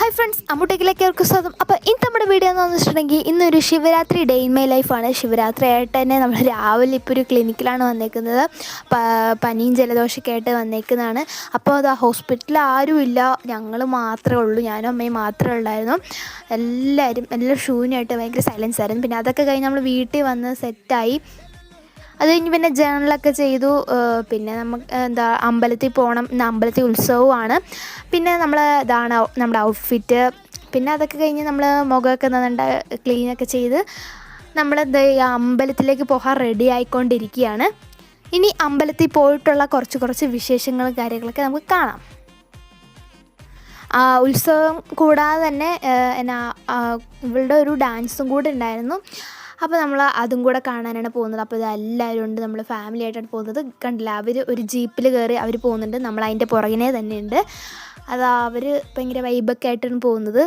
Hi friends, അമ്മൂട്ടേക്കിലേക്ക് അവർക്ക് സ്വാഗതം. അപ്പോൾ ഇന്ന് നമ്മുടെ വീഡിയോ എന്താണെന്ന് വെച്ചിട്ടുണ്ടെങ്കിൽ ഇന്നൊരു ശിവരാത്രി ഡേ ഇൻ മൈ ലൈഫാണ്. ശിവരാത്രി ആയിട്ട് തന്നെ നമ്മൾ രാവിലെ ഇപ്പോൾ ഒരു ക്ലിനിക്കിലാണ് വന്നേക്കുന്നത്. പനിയും ജലദോഷമൊക്കെ ആയിട്ട് വന്നേക്കുന്നതാണ്. അപ്പോൾ അത് ഹോസ്പിറ്റലിൽ ആരുമില്ല, ഞങ്ങൾ മാത്രമേ ഉള്ളൂ, ഞാനും അമ്മയും മാത്രമേ ഉള്ളായിരുന്നു. എല്ലാം ശൂന്യമായിട്ട് ഭയങ്കര സൈലൻസ് ആയിരുന്നു. പിന്നെ അതൊക്കെ കഴിഞ്ഞ് നമ്മൾ വീട്ടിൽ വന്ന് സെറ്റായി. അത് കഴിഞ്ഞ് പിന്നെ ജേണലൊക്കെ ചെയ്തു. പിന്നെ നമുക്ക് അമ്പലത്തിൽ പോകണം, ഇന്ന് അമ്പലത്തിൽ ഉത്സവമാണ്. പിന്നെ ഇതാണ് നമ്മുടെ ഔട്ട്ഫിറ്റ്. പിന്നെ അതൊക്കെ കഴിഞ്ഞ് നമ്മൾ മുഖമൊക്കെ നന്നായിട്ട് ക്ലീനൊക്കെ ചെയ്ത് നമ്മൾ അമ്പലത്തിലേക്ക് പോകാൻ റെഡി ആയിക്കൊണ്ടിരിക്കുകയാണ്. ഇനി അമ്പലത്തിൽ പോയിട്ടുള്ള കുറച്ച് വിശേഷങ്ങളും കാര്യങ്ങളൊക്കെ നമുക്ക് കാണാം. ഉത്സവം കൂടാതെ തന്നെ ഇവളുടെ ഒരു ഡാൻസും കൂടെ ഉണ്ടായിരുന്നു. അപ്പോൾ നമ്മൾ അതും കൂടെ കാണാനാണ് പോകുന്നത്. അപ്പോൾ ഇതെല്ലാവരും ഉണ്ട്, നമ്മൾ ഫാമിലി ആയിട്ടാണ് പോകുന്നത്. കണ്ടില്ല, അവർ ഒരു ജീപ്പിൽ കയറി അവർ പോകുന്നുണ്ട്, നമ്മൾ അതിൻ്റെ പുറകിനെ തന്നെയുണ്ട്. അവർ ഭയങ്കര വൈബൊക്കെ ആയിട്ടാണ് പോകുന്നത്.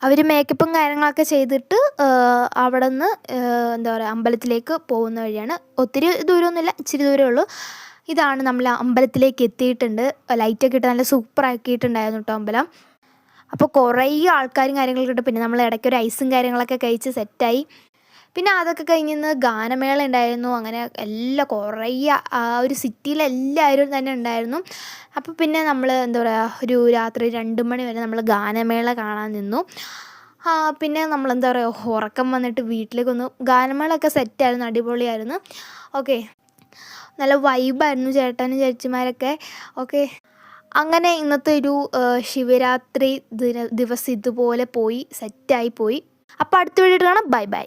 അവർ മേക്കപ്പും കാര്യങ്ങളൊക്കെ ചെയ്തിട്ട് അവിടെ നിന്ന് അമ്പലത്തിലേക്ക് പോകുന്ന വഴിയാണ്. ഒത്തിരി ദൂരമൊന്നുമില്ല, ഇച്ചിരി ദൂരമേ ഉള്ളൂ. ഇതാണ് നമ്മൾ അമ്പലത്തിലേക്ക് എത്തിയിട്ടുണ്ട്. ലൈറ്റൊക്കെ ഇട്ട് നല്ല സൂപ്പറാക്കിയിട്ടുണ്ടായിരുന്നു കേട്ടോ അമ്പലം. അപ്പോൾ കുറേ ആൾക്കാരും കാര്യങ്ങളൊക്കെ ഇട്ട്, പിന്നെ നമ്മൾ ഇടയ്ക്ക് ഒരു ഐസും കാര്യങ്ങളൊക്കെ കഴിച്ച് സെറ്റായി. പിന്നെ അതൊക്കെ കഴിഞ്ഞ് ഗാനമേള ഉണ്ടായിരുന്നു. അങ്ങനെ കുറേ ഒരു സിറ്റിയിലെല്ലാവരും തന്നെ ഉണ്ടായിരുന്നു. അപ്പോൾ പിന്നെ നമ്മൾ ഒരു രാത്രി 2 മണി വരെ നമ്മൾ ഗാനമേള കാണാൻ നിന്നു. പിന്നെ നമ്മൾ ഉറക്കം വന്നിട്ട് വീട്ടിലേക്ക് വന്നു. ഗാനമേളയൊക്കെ സെറ്റായിരുന്നു, അടിപൊളിയായിരുന്നു. ഓക്കെ, നല്ല വൈബായിരുന്നു ചേട്ടനും ചേച്ചിമാരൊക്കെ. ഓക്കെ, അങ്ങനെ ഇന്നത്തെ ഒരു ശിവരാത്രി ദിവസം ഇതുപോലെ പോയി സെറ്റായി പോയി. അപ്പോൾ അടുത്ത വീഡിയോ കാണാം. Bye bye.